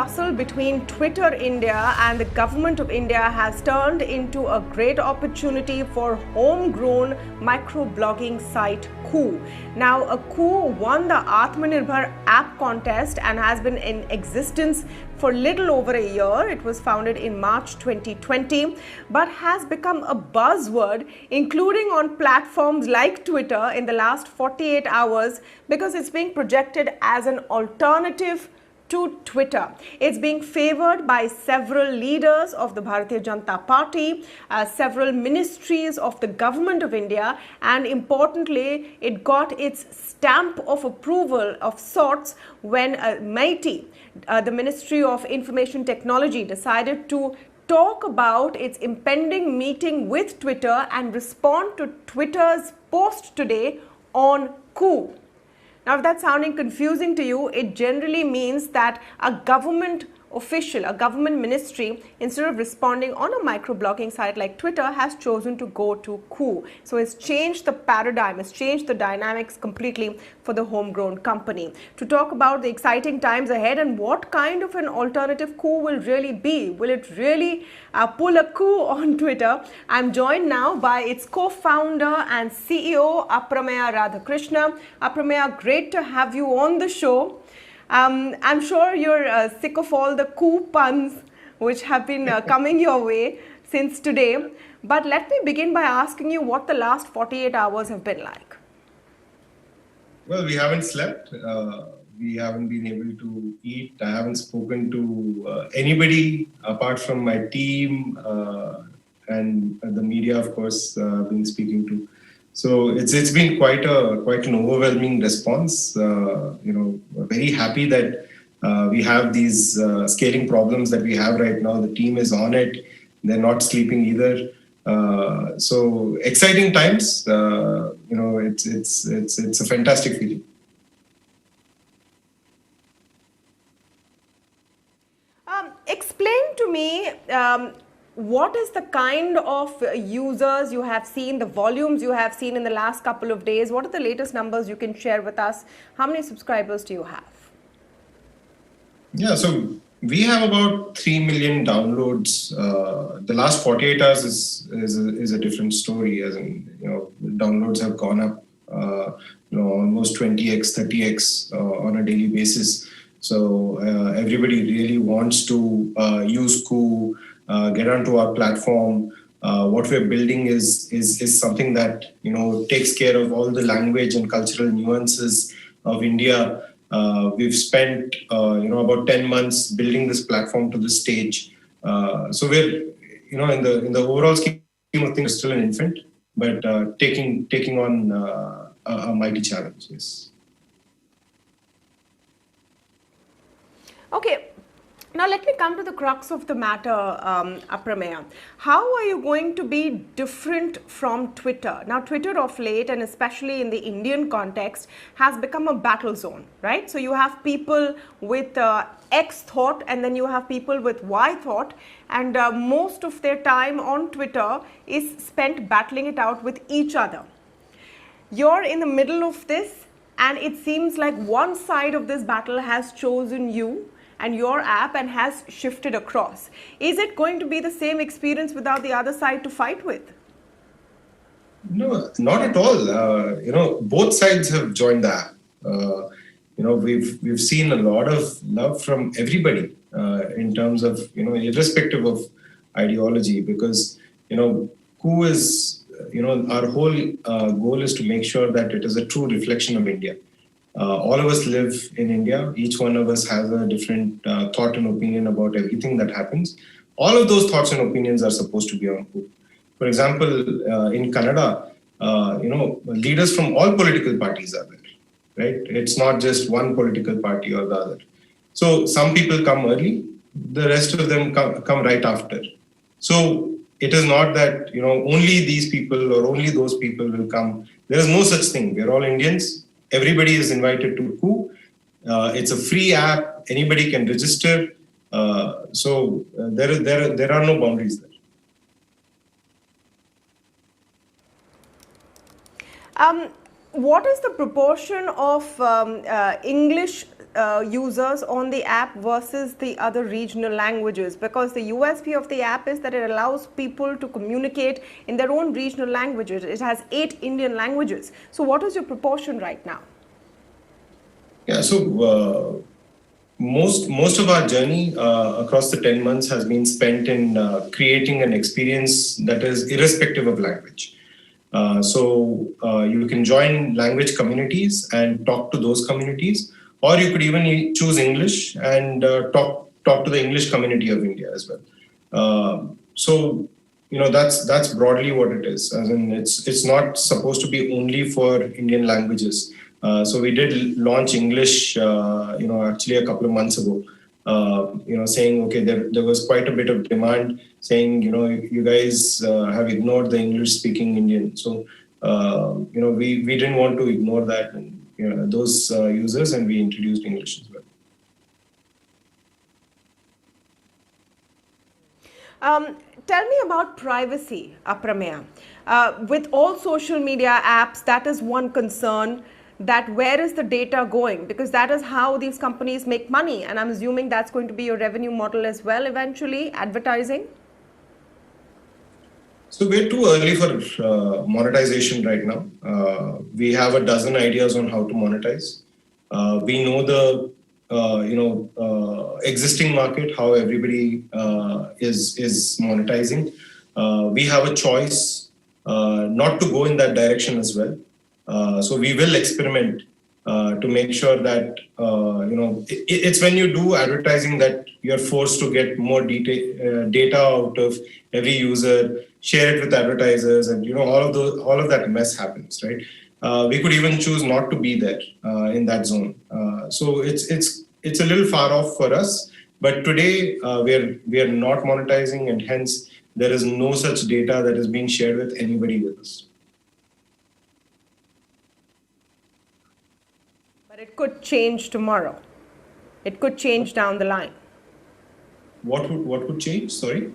tussle between Twitter India and the government of India has turned into a great opportunity for homegrown microblogging site Koo. Now, Koo won the Atmanirbhar app contest and has been in existence for little over a year. It was founded in March 2020, but has become a buzzword, including on platforms like Twitter in the last 48 hours, because it's being projected as an alternative to Twitter. It's being favored by several leaders of the Bharatiya Janata Party, several ministries of the government of India, and importantly, it got its stamp of approval of sorts when MeitY, the Ministry of Information Technology, decided to talk about its impending meeting with Twitter and respond to Twitter's post today on Koo. Now, if that's sounding confusing to you, it generally means that a government official, a government ministry, instead of responding on a microblogging site like Twitter, has chosen to go to Koo. So it's changed the paradigm, it's changed the dynamics completely for the homegrown company. To talk about the exciting times ahead and what kind of an alternative Koo will really be, will it really pull a coup on Twitter, I'm joined now by its co-founder and CEO, Aprameya Radhakrishna. Aprameya, great to have you on the show. I'm sure you're sick of all the Koo puns which have been coming your way since today. But let me begin by asking you what the last 48 hours have been like. Well, we haven't slept. We haven't been able to eat. I haven't spoken to anybody apart from my team and the media, of course, been speaking to. So it's been quite an overwhelming response. Very happy that we have these scaling problems that we have right now. The team is on it; they're not sleeping either. So exciting times. It's a fantastic feeling. Explain to me. What is the kind of users you have seen, the volumes you have seen in the last couple of days? What are the latest numbers you can share with us? How many subscribers do you have? Yeah, so we have about 3 million downloads. The last 48 hours is a different story, as in, downloads have gone up, almost 20x, 30x on a daily basis. So everybody really wants to use Koo, get onto our platform. What we're building is something that takes care of all the language and cultural nuances of India. We've spent about 10 months building this platform to this stage. So we're in the overall scheme of things, we're still an infant, but taking on a mighty challenge. Yes. Okay. Now, let me come to the crux of the matter, Aprameya. How are you going to be different from Twitter? Now, Twitter of late, and especially in the Indian context, has become a battle zone, right? So you have people with X thought, and then you have people with Y thought, and most of their time on Twitter is spent battling it out with each other. You're in the middle of this, and it seems like one side of this battle has chosen you and your app and has shifted across. Is it going to be the same experience without the other side to fight with? No, not at all. Both sides have joined the app. We've seen a lot of love from everybody in terms of, irrespective of ideology, because, Koo is, our whole goal is to make sure that it is a true reflection of India. All of us live in India. Each one of us has a different thought and opinion about everything that happens. All of those thoughts and opinions are supposed to be on Koo. For example, in Kannada, leaders from all political parties are there, right? It's not just one political party or the other. So some people come early, the rest of them come right after. So it is not that, only these people or only those people will come. There is no such thing. We're all Indians. Everybody is invited to Koo. It's a free app. Anybody can register. So there are no boundaries there. What is the proportion of English users on the app versus the other regional languages? Because the USP of the app is that it allows people to communicate in their own regional languages. It has 8 Indian languages. So what is your proportion right now? Yeah, so most of our journey across the 10 months has been spent in creating an experience that is irrespective of language. So you can join language communities and talk to those communities, or you could even choose English and talk to the English community of India as well. So that's broadly what it is. As in, it's not supposed to be only for Indian languages. So we did launch English, actually a couple of months ago. Saying, okay, there was quite a bit of demand, saying, you guys have ignored the English-speaking Indian. So, we didn't want to ignore that, and those users, and we introduced English as well. Tell me about privacy, Aprameya. With all social media apps, that is one concern, that where is the data going? Because that is how these companies make money. And I'm assuming that's going to be your revenue model as well eventually, advertising? So we're too early for monetization right now. We have a dozen ideas on how to monetize. We know the existing market, how everybody is monetizing. We have a choice not to go in that direction as well. So we will experiment to make sure that it's when you do advertising that you're forced to get more data out of every user, share it with advertisers, and all of that mess happens, right? We could even choose not to be there in that zone. So it's a little far off for us. But today we are not monetizing, and hence there is no such data that is being shared with anybody with us. It could change tomorrow. It could change down the line. What would change? Sorry?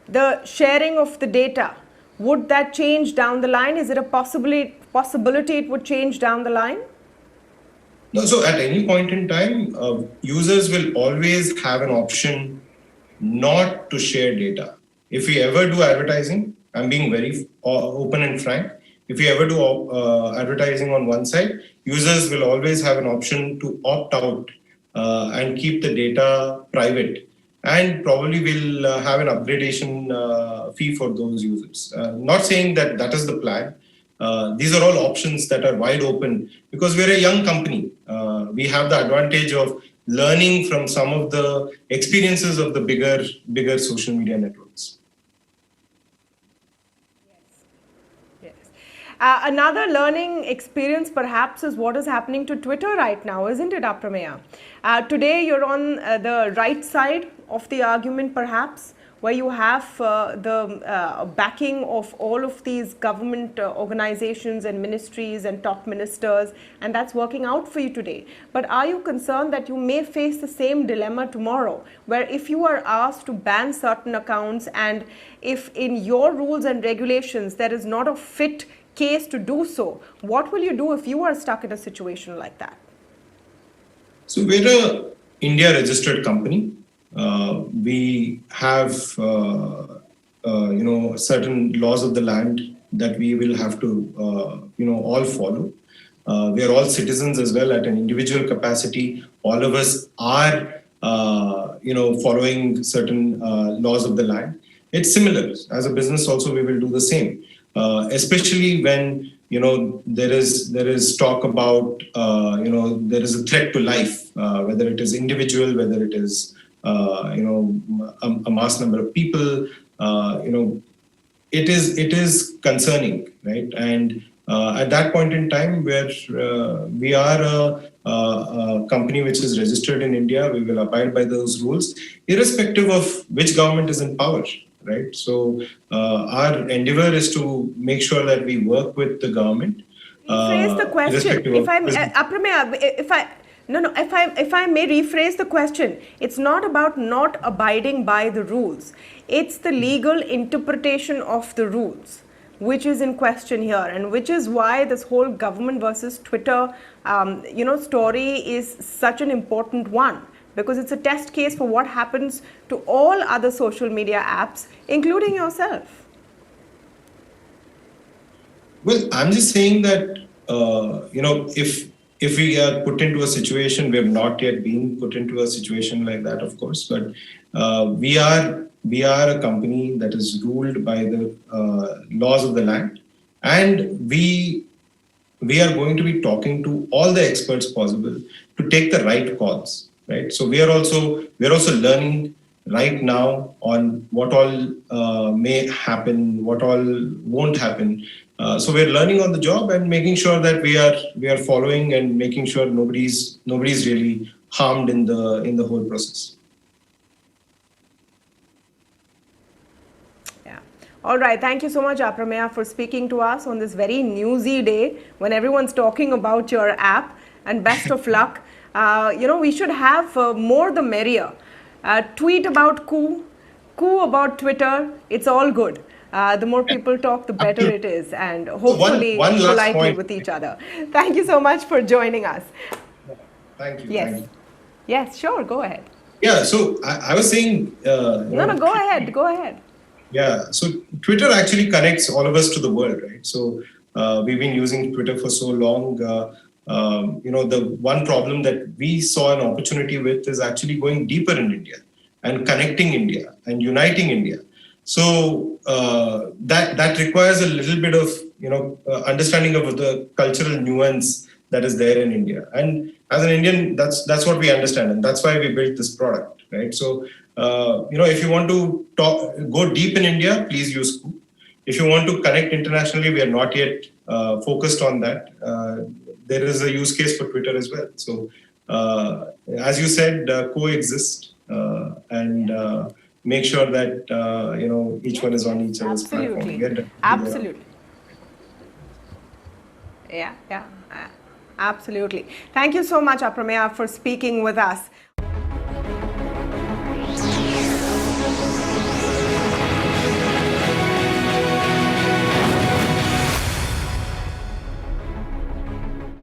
The sharing of the data. Would that change down the line? Is it a possibility it would change down the line? No, so at any point in time, users will always have an option not to share data. If we ever do advertising, I'm being very open and frank, if we ever do advertising on one side, users will always have an option to opt out and keep the data private, and probably will have an upgradation fee for those users. Not saying that that is the plan. These are all options that are wide open because we're a young company. We have the advantage of learning from some of the experiences of the bigger social media networks. Another learning experience perhaps is what is happening to Twitter right now, isn't it, Aprameya? Today you're on the right side of the argument perhaps, where you have the backing of all of these government organizations and ministries and top ministers, and that's working out for you today. But are you concerned that you may face the same dilemma tomorrow, where if you are asked to ban certain accounts, and if in your rules and regulations there is not a fit case to do so, what will you do if you are stuck in a situation like that? So we're a India registered company. We have certain laws of the land that we will have to all follow. We are all citizens as well at an individual capacity. All of us are following certain laws of the land. It's similar. As a business also we will do the same. Especially when there is talk about there is a threat to life, whether it is individual, whether it is a mass number of people. It is concerning, right? And at that point in time, where we are a company which is registered in India, we will abide by those rules, irrespective of which government is in power. Right. So our endeavor is to make sure that we work with the government. Rephrase the question. If I may rephrase the question, it's not about not abiding by the rules. It's the legal interpretation of the rules. which is in question here, and which is why this whole government versus Twitter, story is such an important one, because it's a test case for what happens to all other social media apps, including yourself. Well, I'm just saying that if we are put into a situation, we have not yet been put into a situation like that, of course, but we are a company that is ruled by the laws of the land, and we are going to be talking to all the experts possible to take the right calls, right? So we are also learning right now on what all may happen, what all won't happen. So we're learning on the job and making sure that we are following and making sure nobody's really harmed in the whole process. Yeah. All right. Thank you so much, Aprameya, for speaking to us on this very newsy day when everyone's talking about your app. And best of luck. We should have more the merrier. Tweet about Koo about Twitter. It's all good. The more people talk, the better it is, and hopefully one last politely point with each other. Thank you so much for joining us. Thank you. Yes. Thank you. Yes, sure. Go ahead. Yeah. So I was saying. No, go ahead. Go ahead. Yeah. So Twitter actually connects all of us to the world, right? So we've been using Twitter for so long. The one problem that we saw an opportunity with is actually going deeper in India and connecting India and uniting India. So that requires a little bit of understanding of the cultural nuance that is there in India. And as an Indian, that's what we understand, and that's why we built this product, right? So if you want to go deep in India, please use Koo. If you want to connect internationally, we are not yet focused on that. There is a use case for Twitter as well. So as you said, coexist and make sure that each one is on each other's platform. Absolutely. Yeah. Absolutely. Thank you so much, Aprameya, for speaking with us.